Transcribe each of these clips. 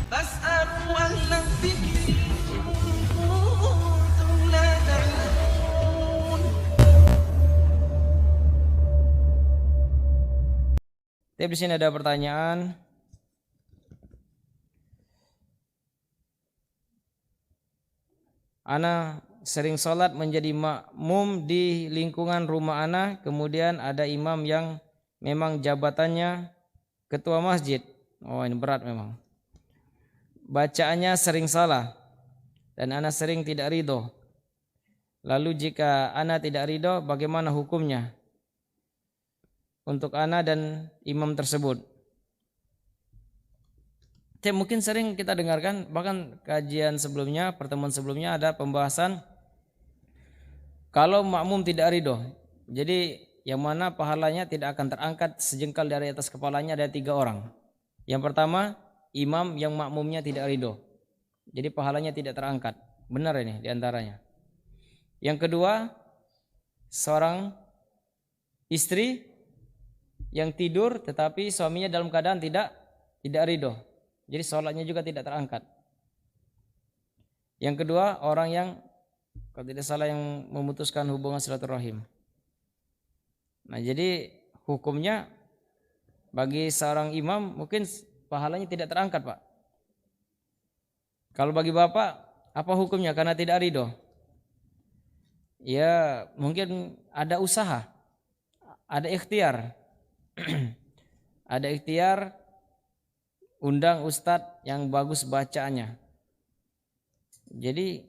فاسألوا أهل الذكر إن كنتم لا تعلمون. Tapi di sini ada pertanyaan. Ana sering sholat menjadi makmum di lingkungan rumah ana, kemudian ada imam yang memang jabatannya ketua masjid. Oh, ini berat memang. Bacaannya sering salah dan ana sering tidak ridho. Lalu jika ana tidak ridho, bagaimana hukumnya untuk ana dan imam tersebut? Mungkin sering kita dengarkan, bahkan kajian sebelumnya, pertemuan sebelumnya ada pembahasan kalau makmum tidak ridho, jadi yang mana pahalanya tidak akan terangkat sejengkal dari atas kepalanya, ada 3 orang. Yang pertama, imam yang makmumnya tidak ridho, jadi pahalanya tidak terangkat. Benar ini diantaranya. Yang kedua, seorang istri yang tidur tetapi suaminya dalam keadaan tidak ridho, jadi sholatnya juga tidak terangkat. Yang kedua, orang yang kalau tidak salah yang memutuskan hubungan silaturahim. Nah, jadi hukumnya bagi seorang imam mungkin pahalanya tidak terangkat, Pak. Kalau bagi bapak, apa hukumnya karena tidak ridho? Ya, mungkin ada usaha, ada ikhtiar. Ada ikhtiar, undang ustadz yang bagus bacaannya. Jadi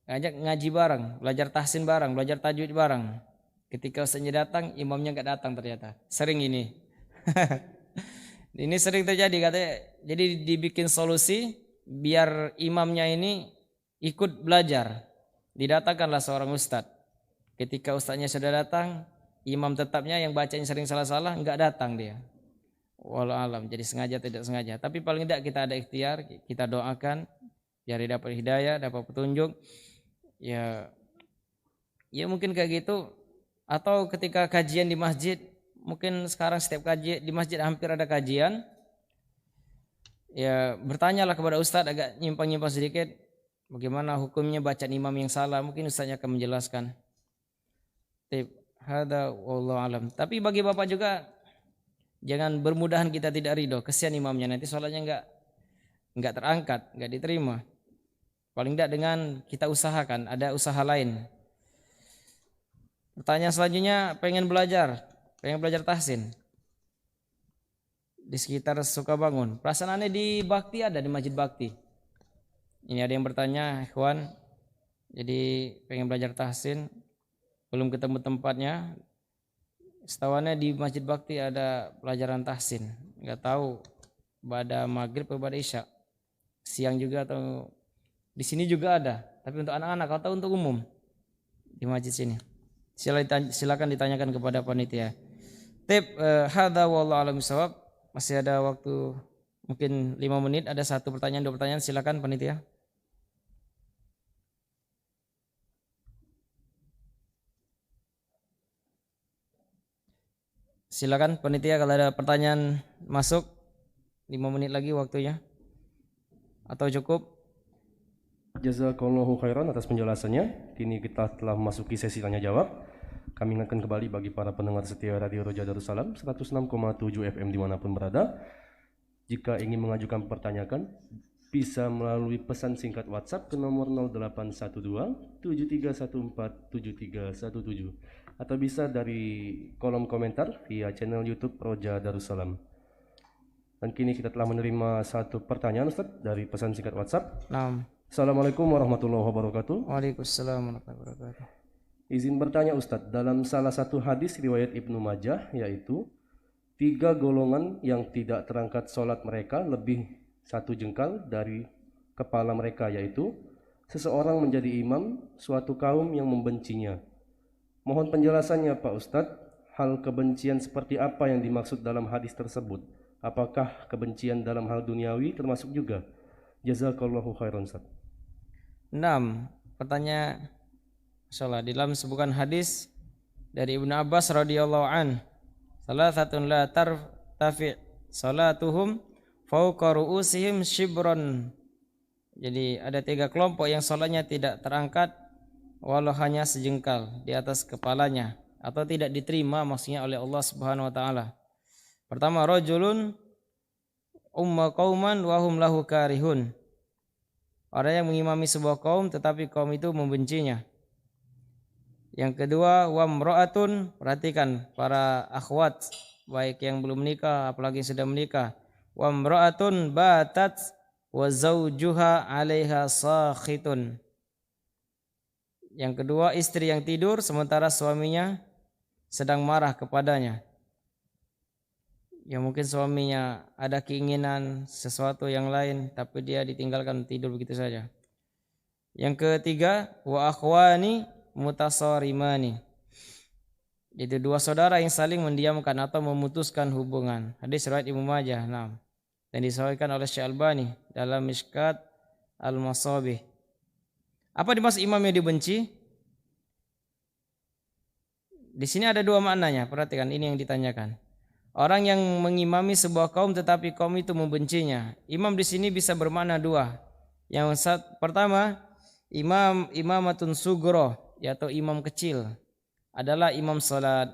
ngajak ngaji bareng, belajar tahsin bareng, belajar tajwid bareng. Ketika ustadznya datang, imamnya nggak datang ternyata. Sering ini. Ini sering terjadi katanya. Jadi dibikin solusi biar imamnya ini ikut belajar. Didatangkanlah seorang ustadz. Ketika ustadznya sudah datang, imam tetapnya yang bacanya sering salah-salah nggak datang dia. Wallahu alam, jadi sengaja tidak sengaja. Tapi paling tidak kita ada ikhtiar, kita doakan biar dapat hidayah, dapat petunjuk. Ya mungkin kayak gitu. Atau ketika kajian di masjid, mungkin sekarang setiap kajian di masjid hampir ada kajian. Ya bertanyalah kepada ustadz agak nyimpang-nyimpang sedikit, bagaimana hukumnya bacaan imam yang salah, mungkin ustadznya akan menjelaskan. Hada wallahu alam. Tapi bagi bapak juga jangan bermudahan kita tidak ridho, kesian imamnya nanti sholatnya enggak terangkat, enggak diterima. Paling tidak dengan kita usahakan, ada usaha lain. Pertanyaan selanjutnya, pengen belajar tahsin di sekitar Sukabangun. Perasaan aneh di Bakti ada, di Masjid Bakti. Ini ada yang bertanya, ikhwan, jadi pengen belajar tahsin, belum ketemu tempatnya. Setahuannya di Masjid Bakti ada pelajaran tahsin. Enggak tahu pada maghrib atau pada isya. Siang juga atau di sini juga ada. Tapi untuk anak-anak atau untuk umum di masjid sini. Silakan ditanyakan kepada panitia. Hadza wallahu a'lam bishawab. Masih ada waktu mungkin 5 menit. Ada 1 pertanyaan, 2 pertanyaan. Silakan panitia. Silakan panitia kalau ada pertanyaan masuk, 5 menit lagi waktunya. Atau cukup? Jazakallahu khairan atas penjelasannya. Kini kita telah memasuki sesi tanya jawab. Kami ingatkan kembali bagi para pendengar setia Radio Roja Darussalam 106,7 FM dimanapun berada. Jika ingin mengajukan pertanyaan, bisa melalui pesan singkat WhatsApp ke nomor 0812 7314 7317 atau bisa dari kolom komentar via channel YouTube Roja Darussalam. Dan kini kita telah menerima 1 pertanyaan Ustaz dari pesan singkat WhatsApp. Naam. Assalamualaikum warahmatullahi wabarakatuh. Waalaikumsalam warahmatullahi wabarakatuh. Izin bertanya Ustadz, dalam salah satu hadis riwayat Ibnu Majah yaitu 3 golongan yang tidak terangkat sholat mereka lebih 1 jengkal dari kepala mereka, yaitu seseorang menjadi imam suatu kaum yang membencinya. Mohon penjelasannya Pak Ustadz, hal kebencian seperti apa yang dimaksud dalam hadis tersebut? Apakah kebencian dalam hal duniawi termasuk juga? Jazakallahu khairan Ustadz. 6. Pertanyaan Masalah di dalam sebutan hadis dari Ibnu Abbas radhiyallahu an, salah satu la tarfi salatuhum fauqa ru'usihim shibron. Jadi ada 3 kelompok yang salatnya tidak terangkat walau hanya sejengkal di atas kepalanya, atau tidak diterima maksudnya oleh Allah Subhanahu wa taala. Pertama, rajulun umma qauman wa hum lahu karihun. Orang yang mengimami sebuah kaum tetapi kaum itu membencinya. Yang kedua, wa mra'atun, perhatikan para akhwat baik yang belum menikah apalagi yang sudah menikah. Wa mra'atun batat wa zawjuha 'alaiha sakhitun. Yang kedua, istri yang tidur sementara suaminya sedang marah kepadanya. Ya mungkin suaminya ada keinginan sesuatu yang lain tapi dia ditinggalkan tidur begitu saja. Yang ketiga, wa akhwani mutasarimani. Itu 2 saudara yang saling mendiamkan atau memutuskan hubungan. Hadis riwayat Ibnu Majah, dan disahihkan oleh Syekh Albani dalam Mishkat Al-Masabih. Apa dimaksud imam yang dibenci? Di sini ada 2 maknanya. Perhatikan, ini yang ditanyakan. Orang yang mengimami sebuah kaum tetapi kaum itu membencinya. Imam di sini bisa bermakna 2. Yang pertama, imamatun sugro, yaitu imam kecil, adalah imam salat.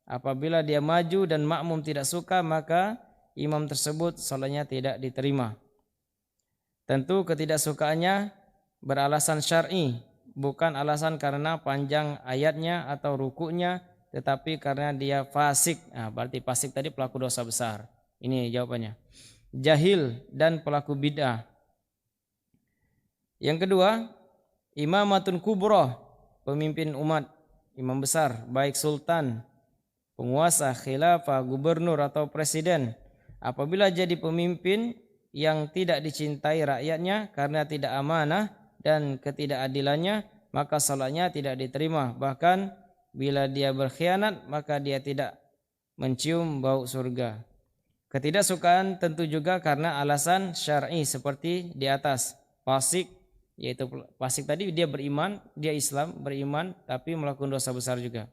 Apabila dia maju dan makmum tidak suka, maka imam tersebut salatnya tidak diterima. Tentu ketidaksukaannya beralasan syar'i, bukan alasan karena panjang ayatnya atau rukuknya, tetapi karena dia fasik. Berarti fasik tadi pelaku dosa besar. Ini jawabannya. Jahil dan pelaku bid'ah. Yang kedua, imamatun kubra, pemimpin umat, imam besar, baik sultan, penguasa, khilafah, gubernur atau presiden. Apabila jadi pemimpin yang tidak dicintai rakyatnya karena tidak amanah dan ketidakadilannya, maka salatnya tidak diterima. Bahkan bila dia berkhianat, maka dia tidak mencium bau surga. Ketidaksukaan tentu juga karena alasan syar'i seperti di atas. Fasik, yaitu fasik tadi dia beriman, dia Islam, beriman tapi melakukan dosa besar juga.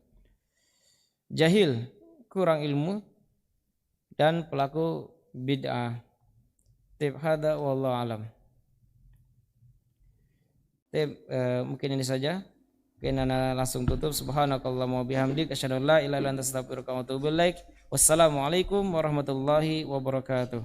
Jahil, kurang ilmu, dan pelaku bid'ah. Hada wallahu alam. Mungkin ini saja. Kita langsung tutup. Subhanakallahumma wabihamdik, asyhadu an la ilaha illa anta astaghfiruka wa atubu ilaik. Wassalamualaikum warahmatullahi wabarakatuh.